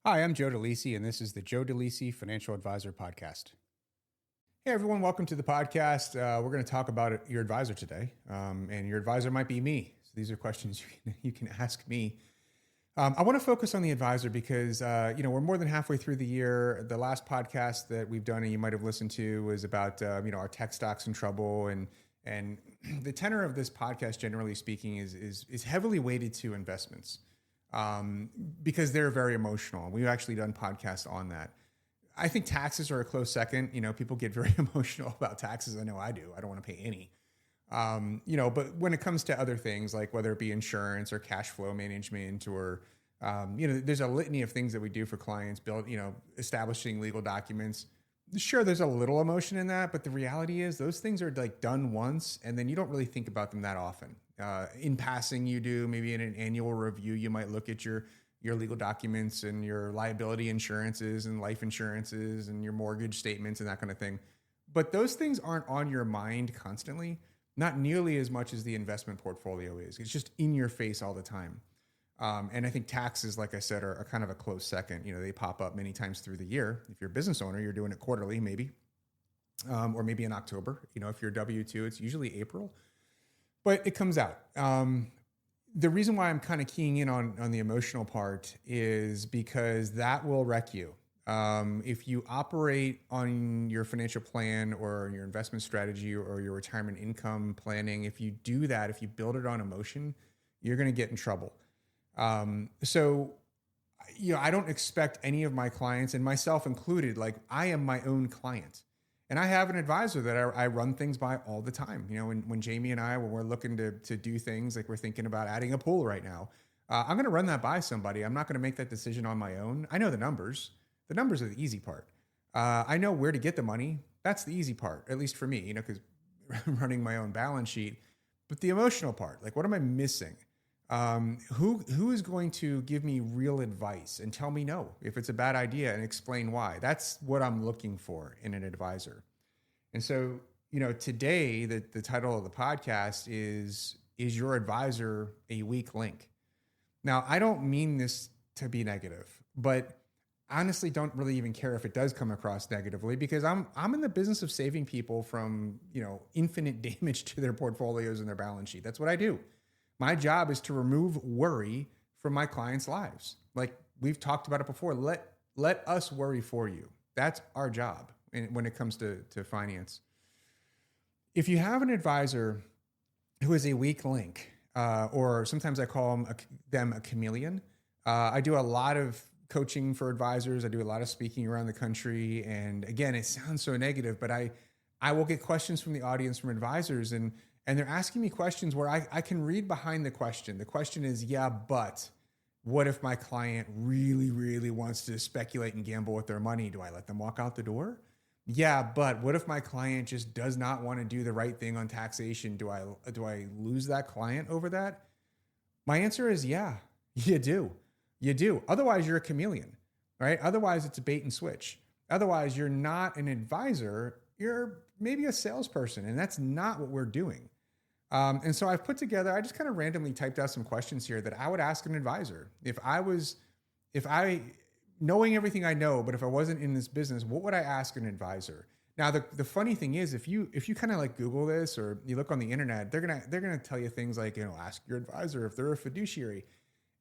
Hi, I'm Joe DeLisi, and this is the Joe DeLisi Financial Advisor Podcast. Hey, everyone, welcome to the podcast. We're going to talk about your advisor today, and your advisor might be me. So these are questions you can ask me. I want to focus on the advisor because, we're more than halfway through the year. The last podcast that we've done, and you might have listened to, was about, our tech stocks in trouble. And the tenor of this podcast, generally speaking, is heavily weighted to investments. Because they're very emotional. We've actually done podcasts on that. I think taxes are a close second. People get very emotional about taxes. I know I do. I don't want to pay any. But when it comes to other things, like whether it be insurance or cash flow management or, there's a litany of things that we do for clients, establishing legal documents. Sure, there's a little emotion in that, but the reality is those things are like done once, and then you don't really think about them that often. In passing, you do. Maybe in an annual review, you might look at your legal documents and your liability insurances and life insurances and your mortgage statements and that kind of thing. But those things aren't on your mind constantly, not nearly as much as the investment portfolio is. It's just in your face all the time. And I think taxes, like I said, are kind of a close second. They pop up many times through the year. If you're a business owner, you're doing it quarterly, maybe, or maybe in October. If you're W-2, it's usually April. But it comes out. The reason why I'm kind of keying in on the emotional part is because that will wreck you. If you operate on your financial plan or your investment strategy or your retirement income planning, if you do that, if you build it on emotion, you're going to get in trouble. So I don't expect any of my clients, and myself included, like I am my own client. And I have an advisor that I run things by all the time. When Jamie and when we're looking to do things, like we're thinking about adding a pool right now, I'm going to run that by somebody. I'm not going to make that decision on my own. I know the numbers. The numbers are the easy part. I know where to get the money. That's the easy part, at least for me, because running my own balance sheet. But the emotional part, like what am I missing? Who is going to give me real advice and tell me no if it's a bad idea and explain why? That's what I'm looking for in an advisor. And so, today the title of the podcast is your advisor a weak link? Now, I don't mean this to be negative, but honestly don't really even care if it does come across negatively, because I'm in the business of saving people from, infinite damage to their portfolios and their balance sheet. That's what I do. My job is to remove worry from my clients' lives. Like we've talked about it before. Let us worry for you. That's our job when it comes to finance. If you have an advisor who is a weak link, or sometimes I call them a chameleon. I do a lot of coaching for advisors. I do a lot of speaking around the country. And again, it sounds so negative, but I will get questions from the audience from advisors, and they're asking me questions where I can read behind the question. The question is, yeah, but what if my client really, really wants to speculate and gamble with their money? Do I let them walk out the door? Yeah, but what if my client just does not want to do the right thing on taxation? Do I lose that client over that? My answer is yeah, you do. You do. Otherwise, you're a chameleon, right? Otherwise, it's a bait and switch. Otherwise, you're not an advisor. You're maybe a salesperson, and that's not what we're doing. And so I've put together, I just kind of randomly typed out some questions here that I would ask an advisor. If I, knowing everything I know, but if I wasn't in this business, what would I ask an advisor? Now, the funny thing is, if you kind of like Google this or you look on the internet, they're gonna tell you things like, ask your advisor if they're a fiduciary.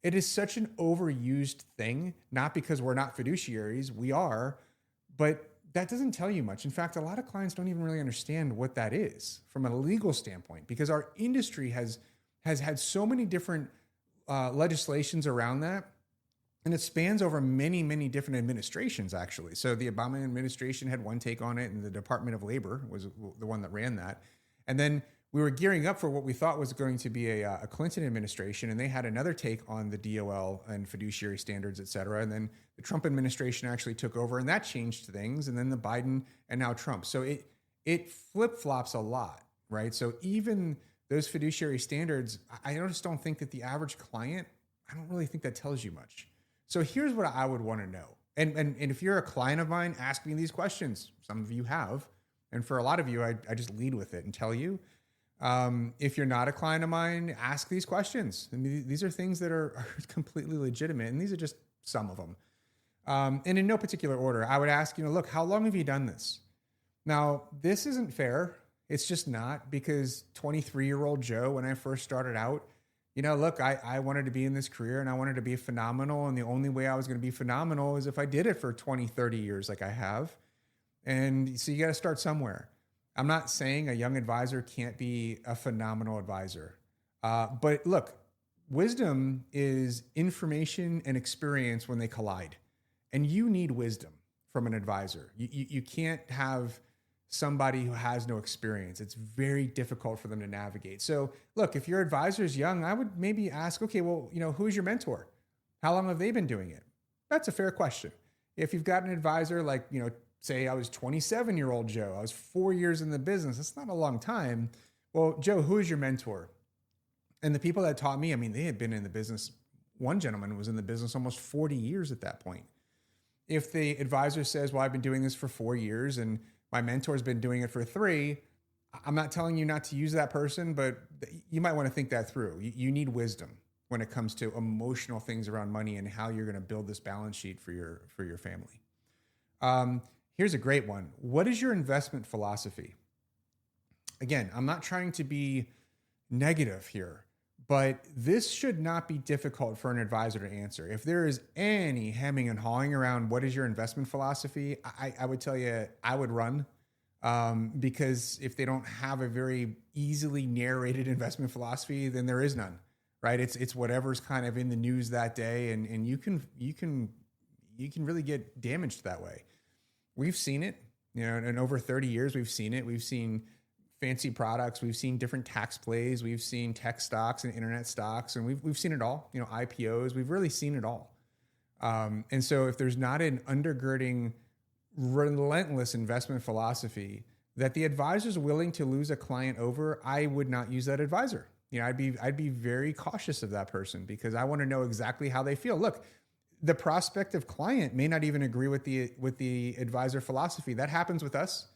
It is such an overused thing, not because we're not fiduciaries, we are, but that doesn't tell you much. In fact, a lot of clients don't even really understand what that is from a legal standpoint, because our industry has had so many different legislations around that. And it spans over many, many different administrations, actually. So the Obama administration had one take on it, and the Department of Labor was the one that ran that. And then we were gearing up for what we thought was going to be a Clinton administration, and they had another take on the DOL and fiduciary standards, et cetera. And then the Trump administration actually took over, and that changed things. And then the Biden and now Trump. So it flip-flops a lot, right? So even those fiduciary standards, I just don't think that the average client, I don't really think that tells you much. So here's what I would want to know. And if you're a client of mine, ask me these questions. Some of you have. And for a lot of you, I just lead with it and tell you. If you're not a client of mine, ask these questions. I mean, these are things that are completely legitimate. And these are just some of them. And in no particular order, I would ask, look, how long have you done this? Now, this isn't fair. It's just not, because 23-year-old Joe, when I first started out, look, I wanted to be in this career and I wanted to be phenomenal. And the only way I was going to be phenomenal is if I did it for 20, 30 years like I have. And so you got to start somewhere. I'm not saying a young advisor can't be a phenomenal advisor. But look, wisdom is information and experience when they collide. And you need wisdom from an advisor. You can't have somebody who has no experience. It's very difficult for them to navigate. So look, if your advisor is young, I would maybe ask, okay, well, who's your mentor? How long have they been doing it? That's a fair question. If you've got an advisor like, say I was 27-year-old Joe, I was 4 years in the business. That's not a long time. Well, Joe, who is your mentor? And the people that taught me, they had been in the business. One gentleman was in the business almost 40 years at that point. If the advisor says, well, I've been doing this for 4 years and my mentor's been doing it for 3, I'm not telling you not to use that person, but you might want to think that through. You need wisdom when it comes to emotional things around money and how you're going to build this balance sheet for your family. Here's a great one. What is your investment philosophy? Again, I'm not trying to be negative here, but this should not be difficult for an advisor to answer. If there is any hemming and hawing around what is your investment philosophy, I would tell you I would run, because if they don't have a very easily narrated investment philosophy, then there is none, right? It's whatever's kind of in the news that day, and you can really get damaged that way. We've seen it, in over 30 years, we've seen it. We've seen fancy products. We've seen different tax plays. We've seen tech stocks and internet stocks, and we've seen it all, IPOs. We've really seen it all. And so if there's not an undergirding, relentless investment philosophy that the advisor is willing to lose a client over, I would not use that advisor. I'd be very cautious of that person, because I want to know exactly how they feel. Look, the prospective client may not even agree with the advisor philosophy. That happens with us.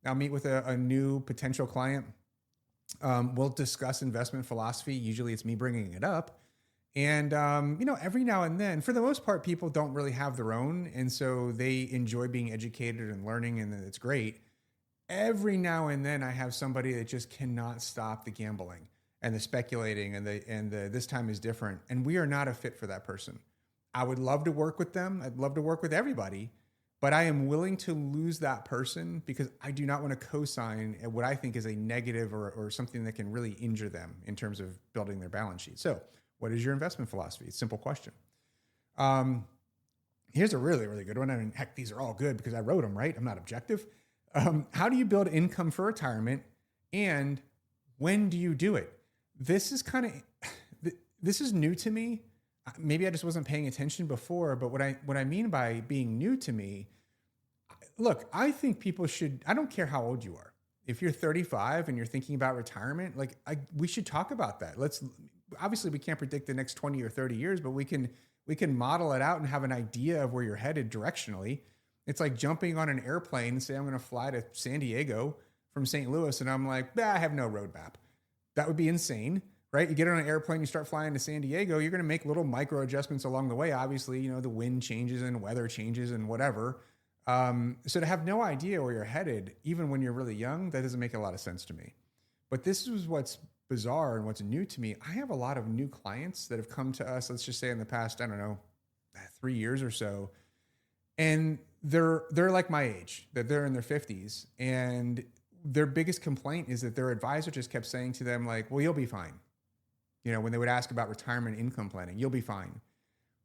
I'll meet with a new potential client. We'll discuss investment philosophy. Usually it's me bringing it up. And, every now and then, for the most part, people don't really have their own. And so they enjoy being educated and learning, and it's great. Every now and then I have somebody that just cannot stop the gambling and the speculating and the this time is different. And we are not a fit for that person. I would love to work with them. I'd love to work with everybody, but I am willing to lose that person because I do not want to co-sign what I think is a negative or something that can really injure them in terms of building their balance sheet. So what is your investment philosophy? It's a simple question. Here's a really, really good one. Heck, these are all good because I wrote them, right? I'm not objective. How do you build income for retirement, and when do you do it? This is this is new to me. Maybe I just wasn't paying attention before, but what I mean by being new to me, look, I think people should, I don't care how old you are. If you're 35 and you're thinking about retirement, we should talk about that. Obviously we can't predict the next 20 or 30 years, but we can model it out and have an idea of where you're headed directionally. It's like jumping on an airplane and say, I'm going to fly to San Diego from St. Louis. And I'm like, I have no roadmap. That would be insane. Right? You get on an airplane, you start flying to San Diego, you're going to make little micro adjustments along the way. Obviously, the wind changes and weather changes and whatever. So to have no idea where you're headed, even when you're really young, that doesn't make a lot of sense to me. But this is what's bizarre and what's new to me. I have a lot of new clients that have come to us, let's just say in the past, 3 years or so. And they're like my age, that they're in their 50s. And their biggest complaint is that their advisor just kept saying to them, like, well, you'll be fine. When they would ask about retirement income planning, you'll be fine.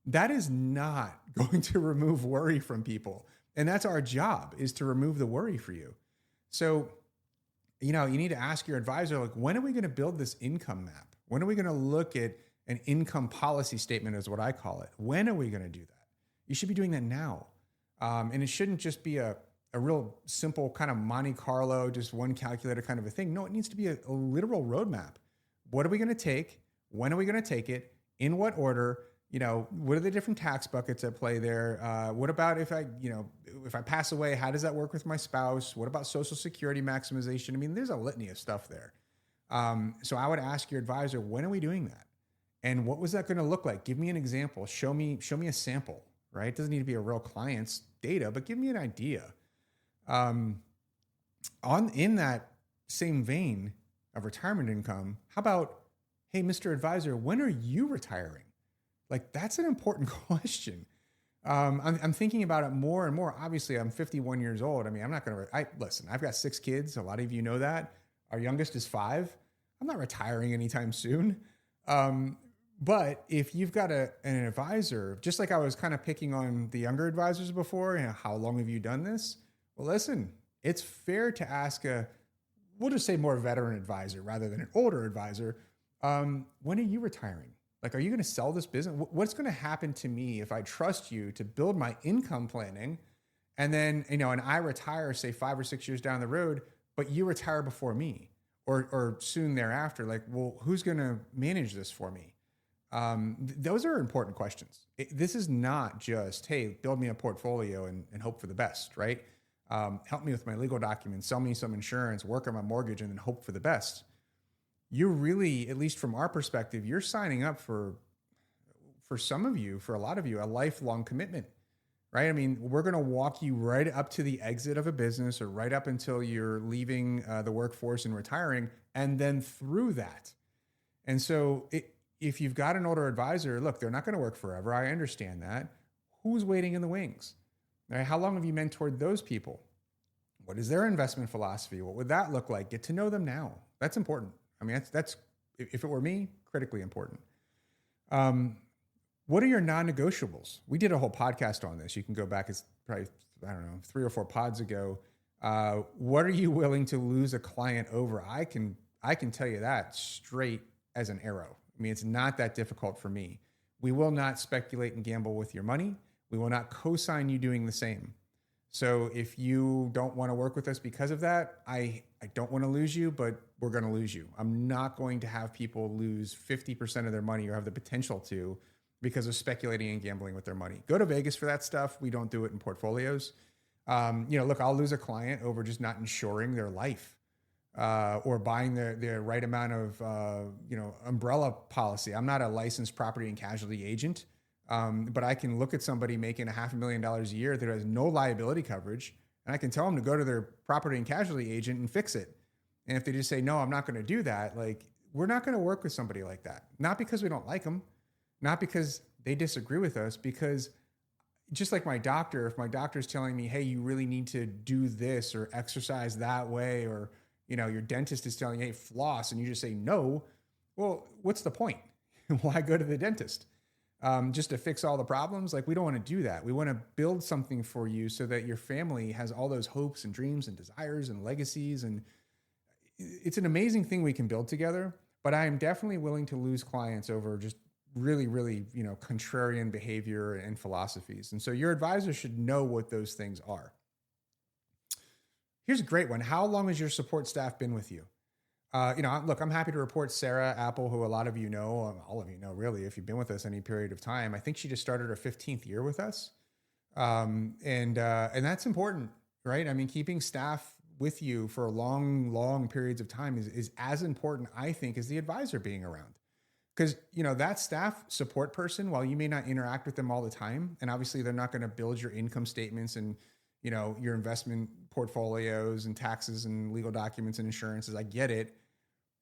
That is not going to remove worry from people. And that's our job, is to remove the worry for you. So, you need to ask your advisor, like, when are we going to build this income map? When are we going to look at an income policy statement, is what I call it? When are we going to do that? You should be doing that now. And it shouldn't just be a real simple kind of Monte Carlo, just one calculator kind of a thing. No, it needs to be a literal roadmap. What are we going to take? When are we going to take it? In what order? What are the different tax buckets at play there? What about if I pass away, how does that work with my spouse? What about Social Security maximization? There's a litany of stuff there. So I would ask your advisor, when are we doing that? And what was that going to look like? Give me an example. Show me a sample, right? It doesn't need to be a real client's data, but give me an idea. In that same vein of retirement income, how about, hey, Mr. Advisor, when are you retiring? Like, that's an important question. I'm thinking about it more and more. Obviously, I'm 51 years old. I mean, I'm not going to, listen, I've got 6 kids. A lot of you know that. Our youngest is 5. I'm not retiring anytime soon. But if you've got an advisor, just like I was kind of picking on the younger advisors before, how long have you done this? Well, listen, it's fair to ask we'll just say more veteran advisor rather than an older advisor. When are you retiring? Like, are you going to sell this business? What's going to happen to me if I trust you to build my income planning and then, and I retire, say 5 or 6 years down the road, but you retire before me or soon thereafter? Like, well, who's going to manage this for me? Those are important questions. This is not just, hey, build me a portfolio and hope for the best, right? Help me with my legal documents, sell me some insurance, work on my mortgage, and then hope for the best. You're really, at least from our perspective, you're signing up for some of you, for a lot of you, a lifelong commitment, right? I mean, we're going to walk you right up to the exit of a business or right up until you're leaving the workforce and retiring, and then through that. And so if you've got an older advisor, look, they're not going to work forever. I understand that. Who's waiting in the wings? Right? How long have you mentored those people? What is their investment philosophy? What would that look like? Get to know them now. That's important. I mean, that's if it were me, critically important. What are your non-negotiables? We did a whole podcast on this. You can go back. It's probably, 3 or 4 pods ago. What are you willing to lose a client over? I can tell you that straight as an arrow. I mean, it's not that difficult for me. We will not speculate and gamble with your money. We will not co-sign you doing the same. So if you don't want to work with us because of that, I don't want to lose you, but we're going to lose you. I'm not going to have people lose 50% of their money or have the potential to because of speculating and gambling with their money. Go to Vegas for that stuff. We don't do it in portfolios. Look, I'll lose a client over just not insuring their life or buying the right amount of, umbrella policy. I'm not a licensed property and casualty agent. But I can look at somebody making $500,000 a year that has no liability coverage, and I can tell them to go to their property and casualty agent and fix it. And if they just say, no, I'm not going to do that, like, we're not going to work with somebody like that. Not because we don't like them, not because they disagree with us, because just like my doctor, if my doctor's telling me, hey, you really need to do this or exercise that way, or, your dentist is telling you, hey, floss, and you just say no, well, what's the point? Why go to the dentist? Just to fix all the problems? Like, we don't want to do that. We want to build something for you so that your family has all those hopes and dreams and desires and legacies. And it's an amazing thing we can build together, but I am definitely willing to lose clients over just really, really, contrarian behavior and philosophies. And so your advisor should know what those things are. Here's a great one. How long has your support staff been with you? Look, I'm happy to report Sarah Apple, who a lot of you know, all of you know, really, if you've been with us any period of time. I think she just started her 15th year with us. And that's important, right? I mean, keeping staff with you for long periods of time is as important, I think, as the advisor being around. Because, that staff support person, while you may not interact with them all the time, and obviously they're not going to build your income statements and, your investment portfolios and taxes and legal documents and insurances, I get it.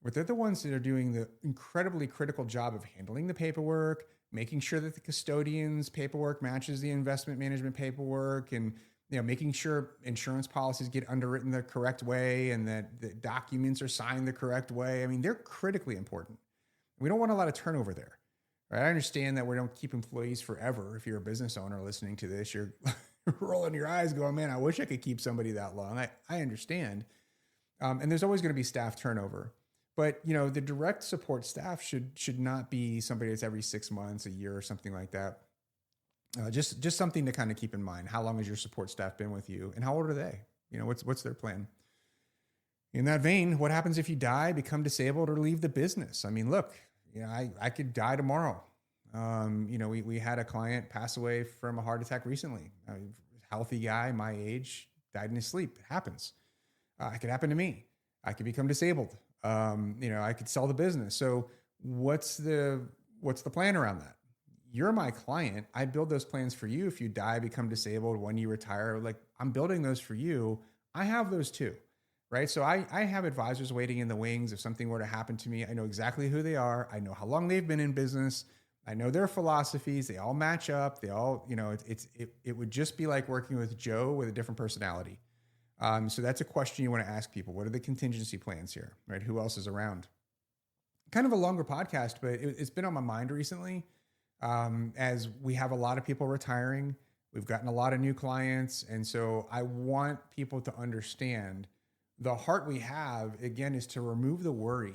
But they're the ones that are doing the incredibly critical job of handling the paperwork, making sure that the custodian's paperwork matches the investment management paperwork, and making sure insurance policies get underwritten the correct way and that the documents are signed the correct way. I mean, they're critically important. We don't want a lot of turnover there. Right? I understand that we don't keep employees forever. If you're a business owner listening to this, you're rolling your eyes going, man, I wish I could keep somebody that long. I understand. And there's always going to be staff turnover. But, the direct support staff should not be somebody that's every 6 months, a year, or something like that. Just something to kind of keep in mind. How long has your support staff been with you, and how old are they? What's their plan? In that vein, what happens if you die, become disabled, or leave the business? I mean, look, I could die tomorrow. We had a client pass away from a heart attack recently. A healthy guy, my age, died in his sleep. It happens. It could happen to me. I could become disabled. I could sell the business. So what's the plan around that? you're my client. I build those plans for you. If you die, become disabled, when you retire, like I'm building those for you. I have those too, right? So I have advisors waiting in the wings. If something were to happen to me, I know exactly who they are. I know how long they've been in business. I know their philosophies. They all match up. They all, it would just be like working with Joe with a different personality. So that's a question you want to ask people. What are the contingency plans here, right? Who else is around? Kind of a longer podcast, but it's been on my mind recently. As we have a lot of people retiring, we've gotten a lot of new clients. And so I want people to understand the heart we have, again, is to remove the worry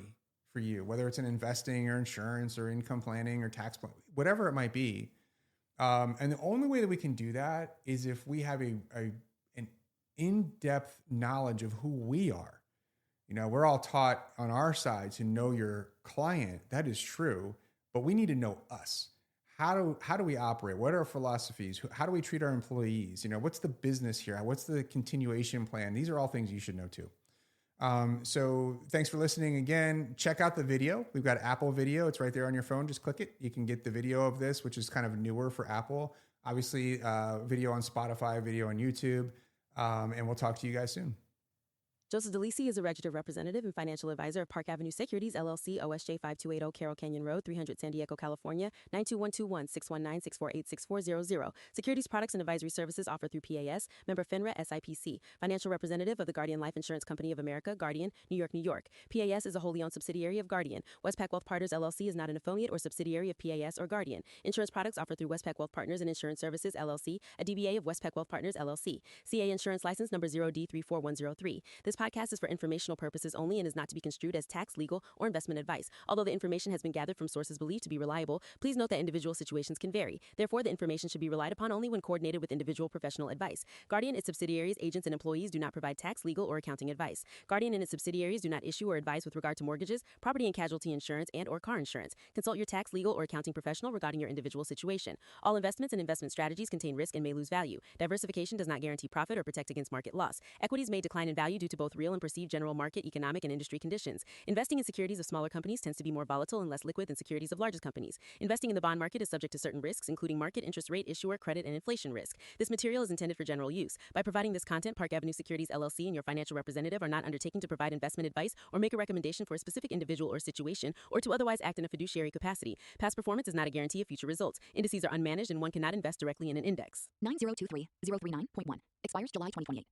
for you, whether it's in investing or insurance or income planning or tax plan, whatever it might be. And the only way that we can do that is if we have an in-depth knowledge of who we are. We're all taught on our side to know your client. That is true, but we need to know us. How do we operate? What are our philosophies? How do we treat our employees? What's the business here? What's the continuation plan? These are all things you should know too. So thanks for listening again. Check out the video. We've got Apple Video. It's right there on your phone. Just click it. You can get the video of this, which is kind of newer for Apple. Obviously, video on Spotify, video on YouTube. And we'll talk to you guys soon. Joseph DeLisi is a registered representative and financial advisor of Park Avenue Securities, LLC, OSJ 5280 Carroll Canyon Road, 300 San Diego, California, 92121 619 648 Securities products and advisory services offered through PAS, member FINRA, SIPC. Financial representative of the Guardian Life Insurance Company of America, Guardian, New York, New York. PAS is a wholly owned subsidiary of Guardian. Westpac Wealth Partners, LLC is not an affiliate or subsidiary of PAS or Guardian. Insurance products offered through Westpac Wealth Partners and Insurance Services, LLC, a DBA of Westpac Wealth Partners, LLC. CA Insurance License number 0D34103. This podcast is for informational purposes only and is not to be construed as tax, legal, or investment advice. Although the information has been gathered from sources believed to be reliable, please note that individual situations can vary. Therefore, the information should be relied upon only when coordinated with individual professional advice. Guardian, its subsidiaries, agents, and employees do not provide tax, legal, or accounting advice. Guardian and its subsidiaries do not issue or advise with regard to mortgages, property and casualty insurance, and or car insurance. Consult your tax, legal, or accounting professional regarding your individual situation. All investments and investment strategies contain risk and may lose value. Diversification does not guarantee profit or protect against market loss. Equities may decline in value due to both real and perceived general market, economic, and industry conditions. Investing in securities of smaller companies tends to be more volatile and less liquid than securities of largest companies. Investing in the bond market is subject to certain risks, including market, interest rate, issuer, credit, and inflation risk. This material is intended for general use. By providing this content, Park Avenue Securities LLC and your financial representative are not undertaking to provide investment advice or make a recommendation for a specific individual or situation, or to otherwise act in a fiduciary capacity. Past performance is not a guarantee of future results. Indices are unmanaged and one cannot invest directly in an index. 9023-039.1. Expires July 2028.